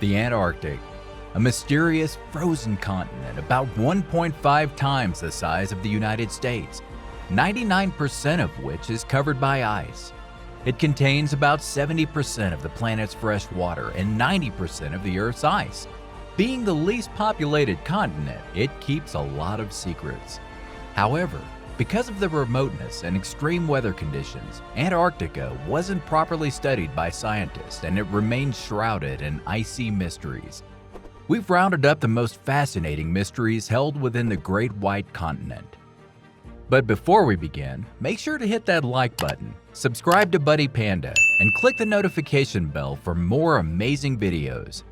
The Antarctic, a mysterious frozen continent about 1.5 times the size of the United States, 99% of which is covered by ice. It contains about 70% of the planet's fresh water and 90% of the Earth's ice. Being the least populated continent, it keeps a lot of secrets. However, because of the remoteness and extreme weather conditions, Antarctica wasn't properly studied by scientists and it remains shrouded in icy mysteries. We've rounded up the most fascinating mysteries held within the Great White Continent. But before we begin, make sure to hit that like button, subscribe to Buddy Panda, and click the notification bell for more amazing videos.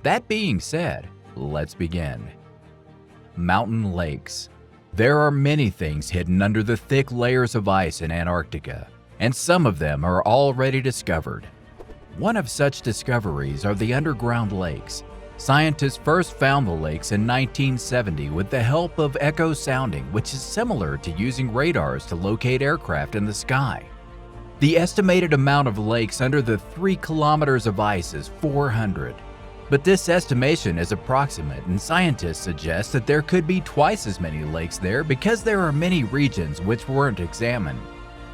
That being said, let's begin. Mountain lakes. There are many things hidden under the thick layers of ice in Antarctica, and some of them are already discovered. One of such discoveries are the underground lakes. Scientists first found the lakes in 1970 with the help of echo sounding, which is similar to using radars to locate aircraft in the sky. The estimated amount of lakes under the 3 kilometers of ice is 400. But this estimation is approximate, and scientists suggest that there could be twice as many lakes there because there are many regions which weren't examined.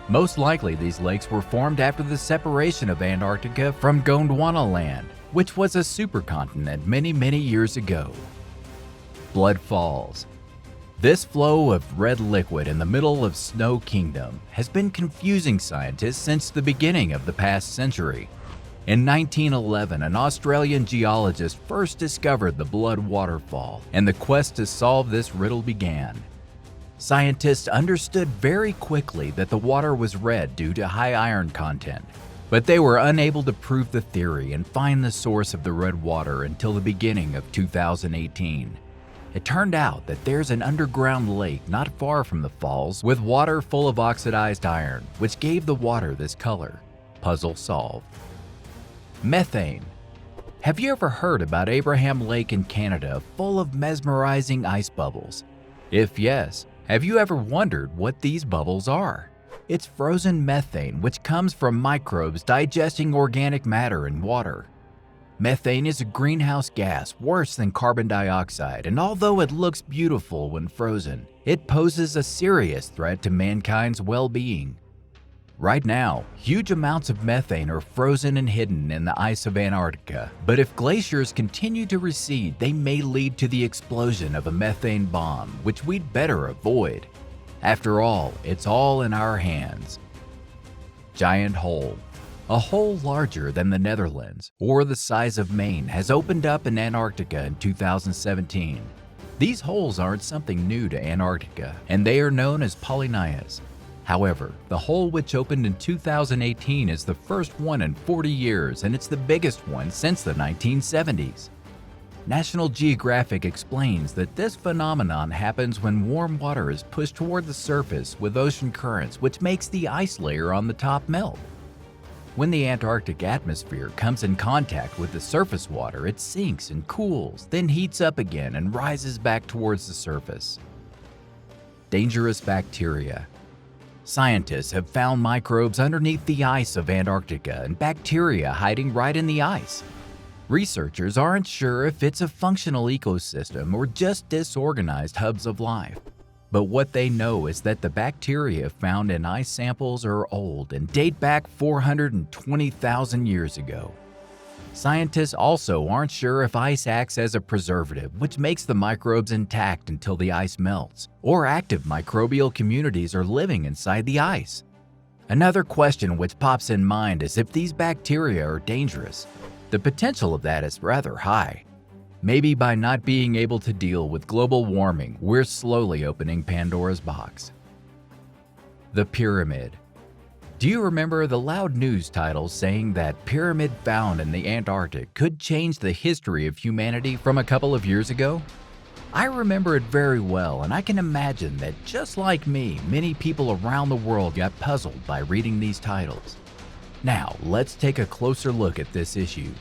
Most likely these lakes were formed after the separation of Antarctica from Gondwanaland, which was a supercontinent many years ago. Blood Falls. This flow of red liquid in the middle of Snow Kingdom has been confusing scientists since the beginning of the past century. In 1911, an Australian geologist first discovered the Blood Waterfall, and the quest to solve this riddle began. Scientists understood very quickly that the water was red due to high iron content, but they were unable to prove the theory and find the source of the red water until the beginning of 2018. It turned out that there's an underground lake not far from the falls with water full of oxidized iron, which gave the water this color. Puzzle solved. Methane. Have you ever heard about Abraham Lake in Canada full of mesmerizing ice bubbles? If yes, have you ever wondered what these bubbles are? It's frozen methane, which comes from microbes digesting organic matter in water. Methane is a greenhouse gas worse than carbon dioxide, and although it looks beautiful when frozen, it poses a serious threat to mankind's well-being. Right now, huge amounts of methane are frozen and hidden in the ice of Antarctica, but if glaciers continue to recede, they may lead to the explosion of a methane bomb, which we'd better avoid. After all, it's all in our hands. Giant hole. A hole larger than the Netherlands, or the size of Maine, has opened up in Antarctica in 2017. These holes aren't something new to Antarctica, and they are known as polynyas. However, the hole which opened in 2018 is the first one in 40 years, and it's the biggest one since the 1970s. National Geographic explains that this phenomenon happens when warm water is pushed toward the surface with ocean currents, which makes the ice layer on the top melt. When the Antarctic atmosphere comes in contact with the surface water, it sinks and cools, then heats up again and rises back towards the surface. Dangerous bacteria. Scientists have found microbes underneath the ice of Antarctica and bacteria hiding right in the ice. Researchers aren't sure if it's a functional ecosystem or just disorganized hubs of life. But what they know is that the bacteria found in ice samples are old and date back 420,000 years ago. Scientists also aren't sure if ice acts as a preservative, which makes the microbes intact until the ice melts, or active microbial communities are living inside the ice. Another question which pops in mind is if these bacteria are dangerous. The potential of that is rather high. Maybe by not being able to deal with global warming, we're slowly opening Pandora's box. The Pyramid. Do you remember the loud news titles saying that pyramid found in the Antarctic could change the history of humanity from a couple of years ago? I remember it very well, and I can imagine that just like me, many people around the world got puzzled by reading these titles. Now, let's take a closer look at this issue.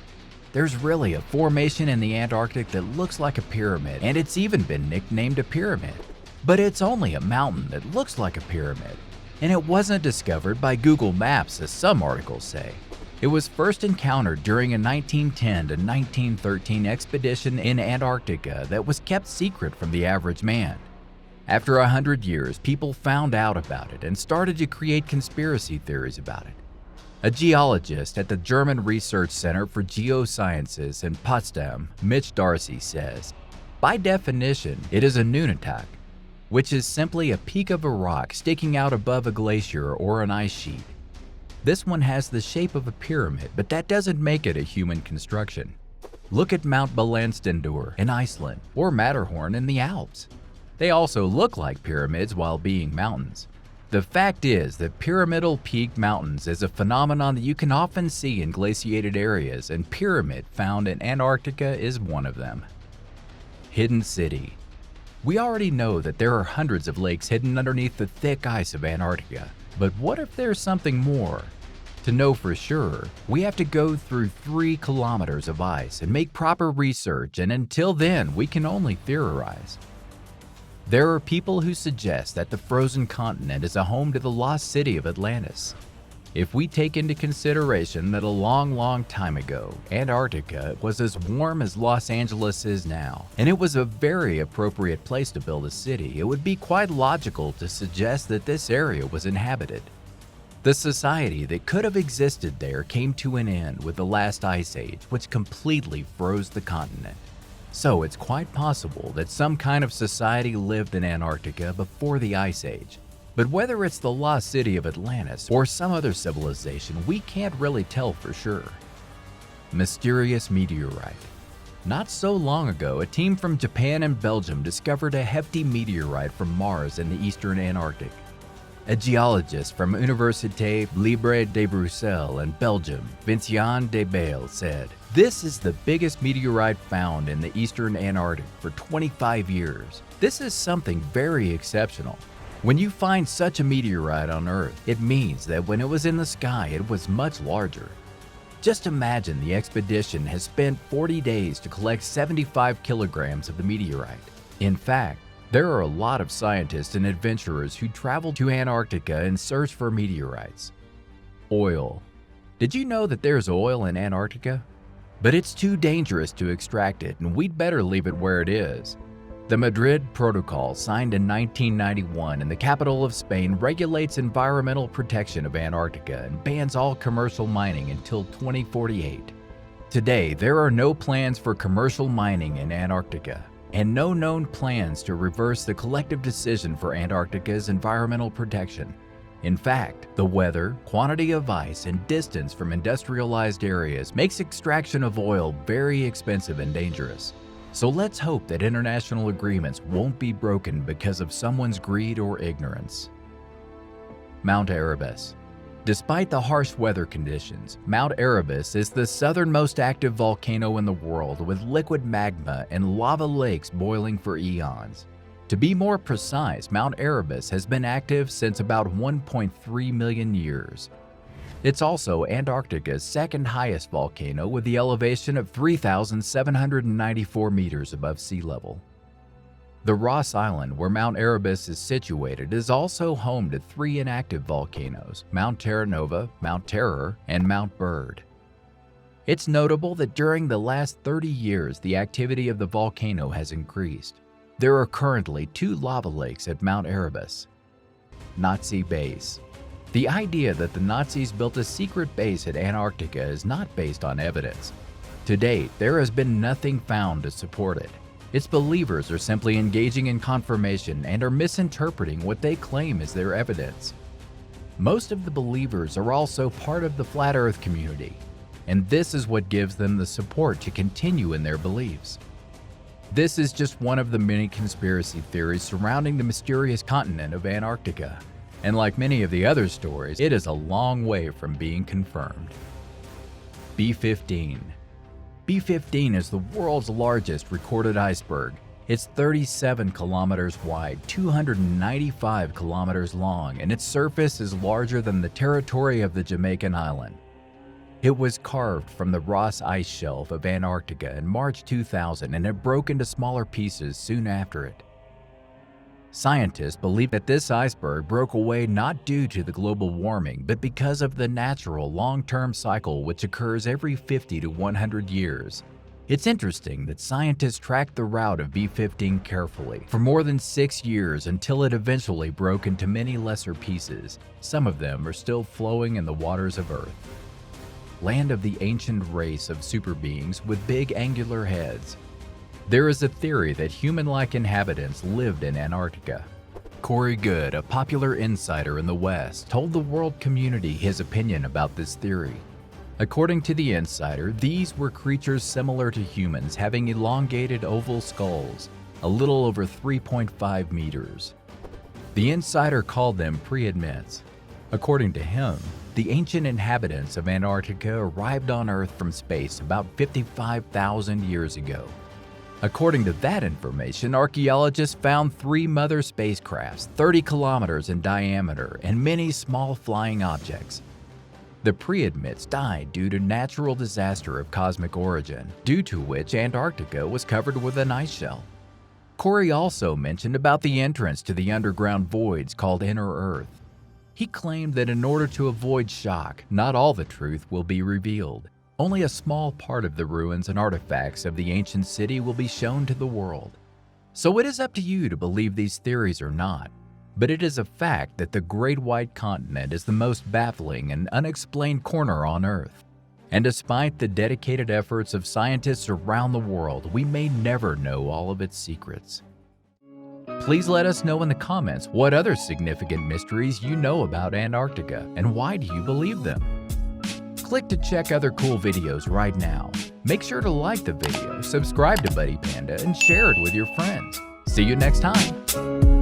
There's really a formation in the Antarctic that looks like a pyramid, and it's even been nicknamed a pyramid. But it's only a mountain that looks like a pyramid, and it wasn't discovered by Google Maps as some articles say. It was first encountered during a 1910 to 1913 expedition in Antarctica that was kept secret from the average man. After 100 years, people found out about it and started to create conspiracy theories about it. A geologist at the German Research Center for Geosciences in Potsdam, Mitch Darcy, says, by definition, it is a nunatak, which is simply a peak of a rock sticking out above a glacier or an ice sheet. This one has the shape of a pyramid, but that doesn't make it a human construction. Look at Mount Balanstendur in Iceland or Matterhorn in the Alps. They also look like pyramids while being mountains. The fact is that pyramidal peak mountains is a phenomenon that you can often see in glaciated areas, and pyramid found in Antarctica is one of them. Hidden city. We already know that there are hundreds of lakes hidden underneath the thick ice of Antarctica, but what if there's something more? To know for sure, we have to go through 3 kilometers of ice and make proper research, and until then, we can only theorize. There are people who suggest that the frozen continent is a home to the lost city of Atlantis. If we take into consideration that a long time ago, Antarctica was as warm as Los Angeles is now, and it was a very appropriate place to build a city, it would be quite logical to suggest that this area was inhabited. The society that could have existed there came to an end with the last ice age, which completely froze the continent. So it's quite possible that some kind of society lived in Antarctica before the ice age. But whether it's the lost city of Atlantis or some other civilization, we can't really tell for sure. Mysterious meteorite. Not so long ago, a team from Japan and Belgium discovered a hefty meteorite from Mars in the eastern Antarctic. A geologist from Université Libre de Bruxelles in Belgium, Vincent de Bail, said, "This is the biggest meteorite found in the eastern Antarctic for 25 years. This is something very exceptional. When you find such a meteorite on Earth, it means that when it was in the sky, it was much larger." Just imagine the expedition has spent 40 days to collect 75 kilograms of the meteorite. In fact, there are a lot of scientists and adventurers who travel to Antarctica in search for meteorites. Oil. Did you know that there's oil in Antarctica? But it's too dangerous to extract it, and we'd better leave it where it is. The Madrid Protocol, signed in 1991 in the capital of Spain, regulates environmental protection of Antarctica and bans all commercial mining until 2048. Today, there are no plans for commercial mining in Antarctica, and no known plans to reverse the collective decision for Antarctica's environmental protection. In fact, the weather, quantity of ice, and distance from industrialized areas makes extraction of oil very expensive and dangerous. So let's hope that international agreements won't be broken because of someone's greed or ignorance. Mount Erebus. Despite the harsh weather conditions, Mount Erebus is the southernmost active volcano in the world, with liquid magma and lava lakes boiling for eons. To be more precise, Mount Erebus has been active since about 1.3 million years. It's also Antarctica's second highest volcano, with the elevation of 3,794 meters above sea level. The Ross Island, where Mount Erebus is situated, is also home to 3 inactive volcanoes: Mount Terra Nova, Mount Terror, and Mount Bird. It's notable that during the last 30 years, the activity of the volcano has increased. There are currently 2 lava lakes at Mount Erebus. Nazi base. The idea that the Nazis built a secret base at Antarctica is not based on evidence. To date, there has been nothing found to support it. Its believers are simply engaging in confirmation and are misinterpreting what they claim is their evidence. Most of the believers are also part of the Flat Earth community, and this is what gives them the support to continue in their beliefs. This is just one of the many conspiracy theories surrounding the mysterious continent of Antarctica, and like many of the other stories, it is a long way from being confirmed. B15. B15 is the world's largest recorded iceberg. It's 37 kilometers wide, 295 kilometers long, and its surface is larger than the territory of the Jamaican island. It was carved from the Ross Ice Shelf of Antarctica in March 2000, and it broke into smaller pieces soon after it. Scientists believe that this iceberg broke away not due to the global warming, but because of the natural long-term cycle which occurs every 50 to 100 years. It's interesting that scientists tracked the route of B15 carefully for more than 6 years until it eventually broke into many lesser pieces. Some of them are still flowing in the waters of Earth. Land of the ancient race of superbeings with big angular heads. There is a theory that human-like inhabitants lived in Antarctica. Corey Goode, a popular insider in the West, told the world community his opinion about this theory. According to the insider, these were creatures similar to humans, having elongated oval skulls, a little over 3.5 meters. The insider called them pre-admits. According to him, the ancient inhabitants of Antarctica arrived on Earth from space about 55,000 years ago. According to that information, archaeologists found 3 mother spacecrafts 30 kilometers in diameter and many small flying objects. The pre-admits died due to natural disaster of cosmic origin, due to which Antarctica was covered with an ice shell. Corey also mentioned about the entrance to the underground voids called Inner Earth. He claimed that in order to avoid shock, not all the truth will be revealed. Only a small part of the ruins and artifacts of the ancient city will be shown to the world. So it is up to you to believe these theories or not, but it is a fact that the Great White Continent is the most baffling and unexplained corner on Earth. And despite the dedicated efforts of scientists around the world, we may never know all of its secrets. Please let us know in the comments what other significant mysteries you know about Antarctica and why do you believe them? Click to check other cool videos right now. Make sure to like the video, subscribe to Buddy Panda, and share it with your friends. See you next time!